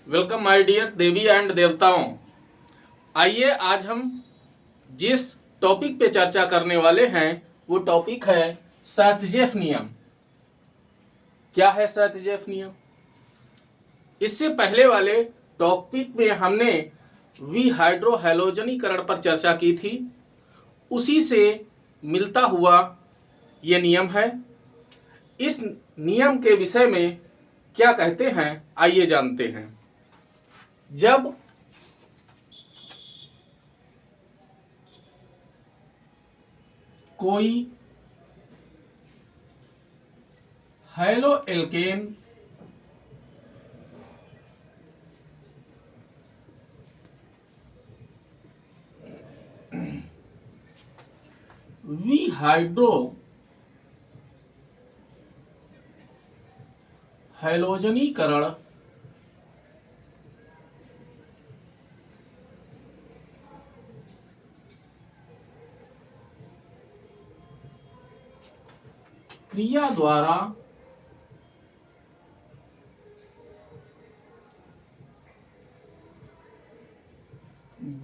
Welcome my dear देवी and देवताओं। आइए आज हम जिस टॉपिक पे चर्चा करने वाले हैं वो टॉपिक है सर्टजेफ नियम। क्या है सर्टजेफ नियम? इससे पहले वाले टॉपिक में हमने विहाइड्रोहैलोजनीकरण पर चर्चा की थी। उसी से मिलता हुआ ये नियम है। इस नियम के विषय में क्या कहते हैं आइए जानते हैं। जब कोई हैलो एल्केन विहाइड्रो हैलोजनीकरण क्रिया द्वारा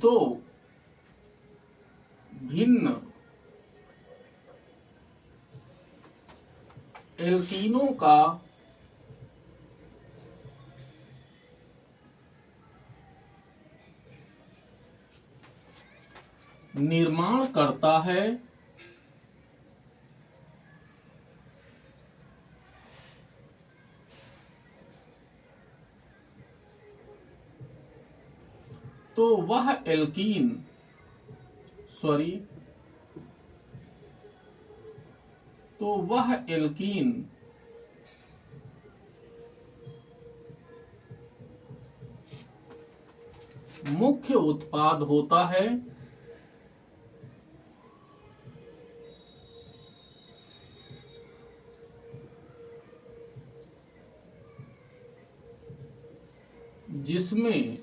दो भिन्न एल्कीनों का निर्माण करता है तो वह एल्कीन मुख्य उत्पाद होता है जिसमें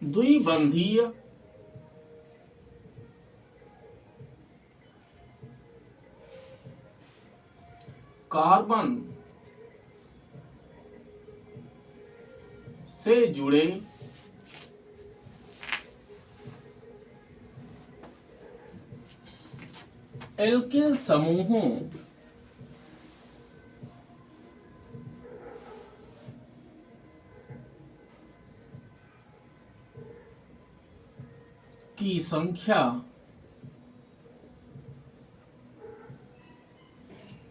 द्विबंधीय कार्बन से जुड़े एल्किल समूहों की संख्या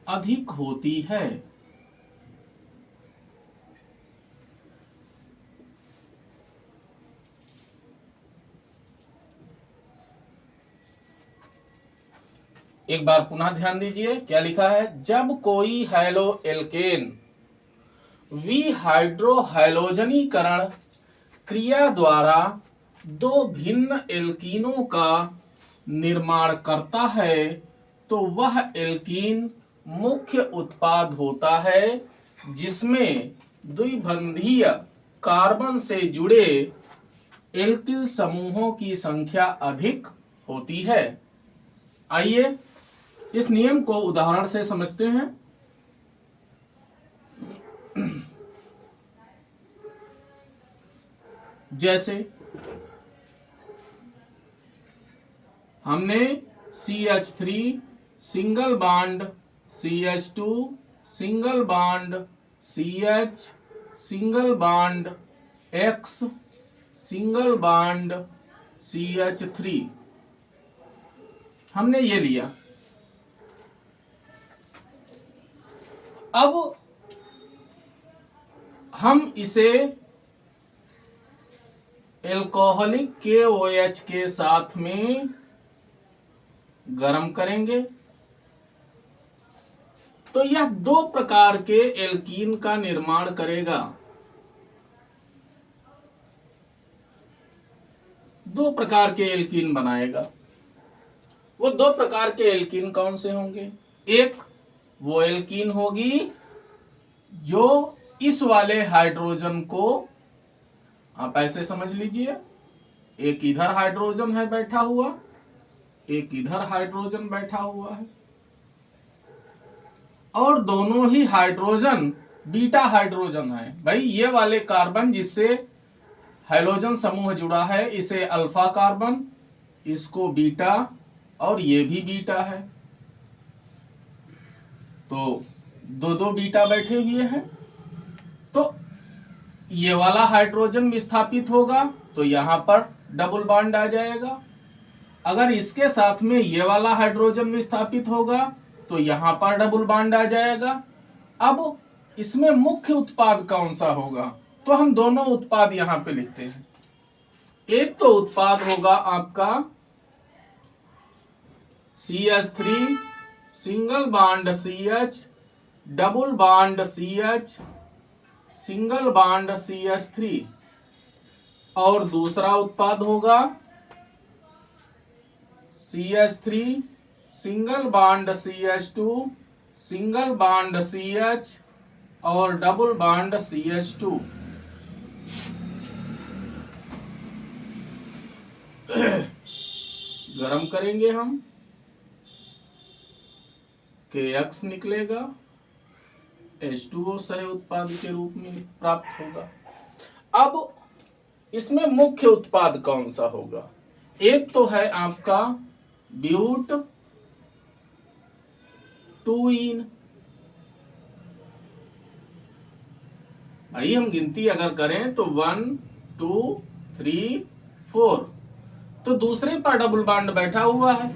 अधिक होती है। एक बार पुनः ध्यान दीजिए क्या लिखा है। जब कोई हैलो एल्केन विहाइड्रोहैलोजनीकरण क्रिया द्वारा दो भिन्न एल्कीनों का निर्माण करता है तो वह एल्कीन मुख्य उत्पाद होता है जिसमें द्विबंधीय कार्बन से जुड़े एल्किल समूहों की संख्या अधिक होती है। आइए इस नियम को उदाहरण से समझते हैं। जैसे हमने CH3 single bond CH2 single bond CH single bond X single bond CH3 हमने ये लिया। अब हम इसे एल्कोहलिक KOH के साथ में गर्म करेंगे तो यह दो प्रकार के एल्कीन का निर्माण करेगा। दो प्रकार के एल्कीन बनाएगा। वो दो प्रकार के एल्कीन कौन से होंगे? एक वो एल्कीन होगी जो इस वाले हाइड्रोजन को, आप ऐसे समझ लीजिए, एक इधर हाइड्रोजन है बैठा हुआ, एक इधर हाइड्रोजन बैठा हुआ है। और दोनों ही हाइड्रोजन बीटा हाइड्रोजन है। भाई ये वाले कार्बन जिससे हाइड्रोजन समूह जुड़ा है इसे अल्फा कार्बन, इसको बीटा, और ये भी बीटा है। तो दो दो बीटा बैठे हुए हैं, तो ये वाला हाइड्रोजन विस्थापित होगा तो यहां पर डबल बॉन्ड आ जाएगा। अगर इसके साथ में ये वाला हाइड्रोजन विस्थापित होगा तो यहां पर डबल बॉन्ड आ जाएगा। अब इसमें मुख्य उत्पाद कौन सा होगा, तो हम दोनों उत्पाद यहां पे लिखते हैं। एक तो उत्पाद होगा आपका CH3 single bond CH, double bond CH, single bond CH3, और दूसरा उत्पाद होगा CH3 single bond CH2, single bond CH और डबल बॉन्ड CH2। गरम करेंगे हम, KX निकलेगा, H2O सह उत्पाद के रूप में प्राप्त होगा। अब इसमें मुख्य उत्पाद कौन सा होगा, एक तो है आपका ब्यूट 2इन। भाई हम गिनती अगर करें तो 1 2 3 4, तो दूसरे पर डबल बॉन्ड बैठा हुआ है,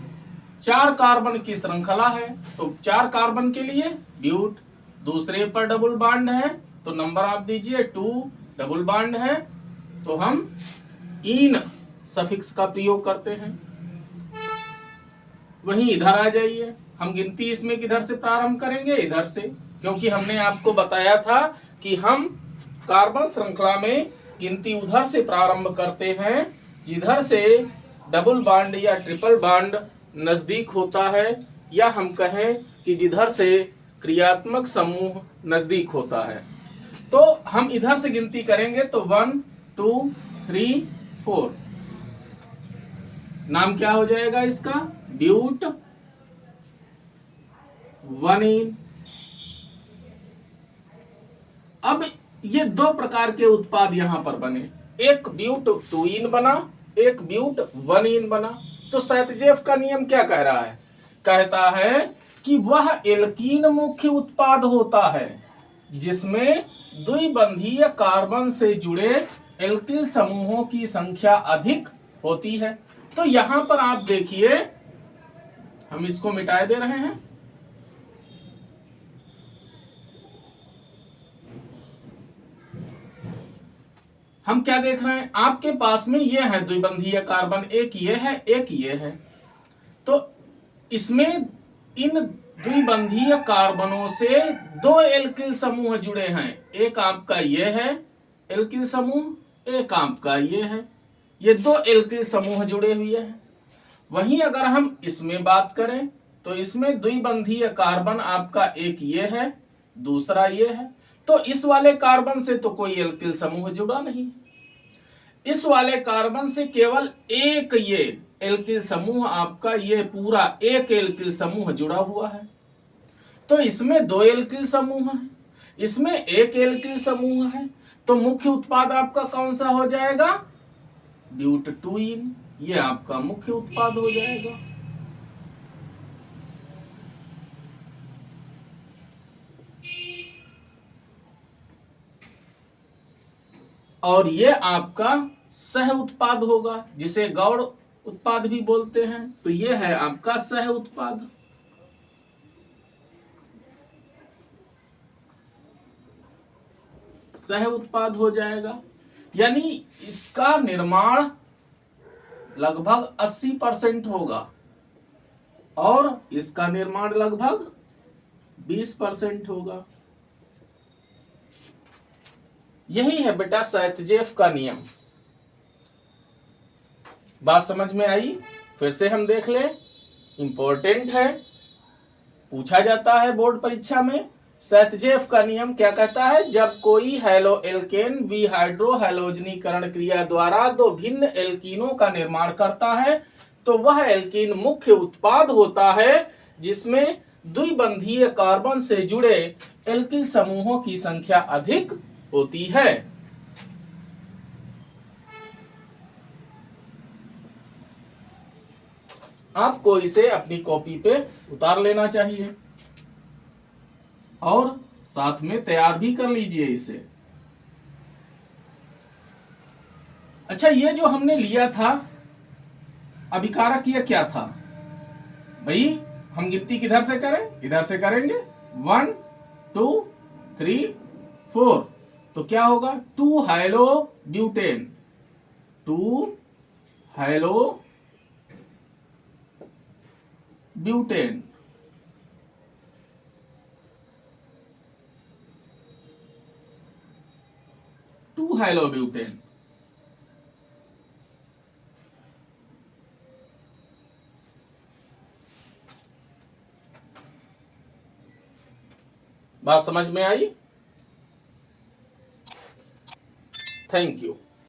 4 कार्बन की श्रृंखला है, तो 4 कार्बन के लिए ब्यूट, दूसरे पर डबल बॉन्ड है तो नंबर आप दीजिए 2, डबल बॉन्ड है तो हम इन सफिक्स का प्रयोग करते हैं। वहीं इधर आ जाइए, हम गिनती इसमें किधर से प्रारंभ करेंगे, इधर से, क्योंकि हमने आपको बताया था कि हम कार्बन श्रृंखला में गिनती उधर से प्रारंभ करते हैं जिधर से डबल बॉन्ड या ट्रिपल बॉन्ड नजदीक होता है, या हम कहें कि जिधर से क्रियात्मक समूह नजदीक होता है। तो हम इधर से गिनती करेंगे तो 1 2 3 4, नाम क्या हो जाएगा इसका, ब्यूट 1इन। अब ये 2 प्रकार के उत्पाद यहां पर बने, एक ब्यूट 2इन बना, एक ब्यूट 1इन बना। तो सैतजेफ का नियम क्या कह रहा है, कहता है कि वह एल्कीन मुख्य उत्पाद होता है जिसमें द्विबंधीय कार्बन से जुड़े एल्किल समूहों की संख्या अधिक होती है। तो यहां पर आप देखिए, हम इसको मिटा दे रहे हैं, हम क्या देख रहे हैं, आपके पास में ये है द्विबंधीय कार्बन, एक ये है एक ये है। तो इसमें इन द्विबंधीय कार्बनों से 2 एल्किल समूह जुड़े हैं, एक आपका ये है एल्किल समूह, एक आपका ये है, ये 2 एल्किल समूह जुड़े हुए हैं। वहीं अगर हम इसमें बात करें तो इसमें द्विबंधीय कार्बन आपका एक ये है, दूसरा ये है, तो इस वाले कार्बन से तो कोई एल्किल समूह जुड़ा नहीं, इस वाले कार्बन से केवल एक ये एल्किल समूह आपका ये पूरा एक एल्किल समूह जुड़ा हुआ है। तो इसमें 2 एल्किल समूह है, इसमें एक एल्किल समूह है, तो मुख्य उत्पाद आपका कौन सा हो जाएगा, ब्यूट 2इन, ये आपका मुख्य उत्पाद हो जाएगा। और ये आपका सह उत्पाद होगा जिसे गौड़ उत्पाद भी बोलते हैं, तो ये है आपका सह उत्पाद। सह उत्पाद हो जाएगा, यानी इसका निर्माण लगभग 80% होगा और इसका निर्माण लगभग 20% होगा। यही है बेटा सैतजेफ का नियम। बात समझ में आई? फिर से हम देख ले, इंपॉर्टेंट है, पूछा जाता है बोर्ड परीक्षा में। सैतजेफ का नियम क्या कहता है, जब कोई हैलो एल्केन विहाइड्रो हैलोजनीकरण क्रिया द्वारा 2 भिन्न एल्कीनों का निर्माण करता है तो वह एल्कीन मुख्य उत्पाद होता है जिसमें द्विबंधीय कार्बन से जुड़े एल्किल समूहों की संख्या अधिक होती है। आपको इसे अपनी कॉपी पे उतार लेना चाहिए और साथ में तैयार भी कर लीजिए इसे। अच्छा, ये जो हमने लिया था अभिकारक, ये क्या था भाई? हम गिनती किधर से करें? इधर से करेंगे। 1 2 3 4। तो क्या होगा? 2 halo butane, 2 halo butane. Two halo butane. बात समझ में आई? Thank you.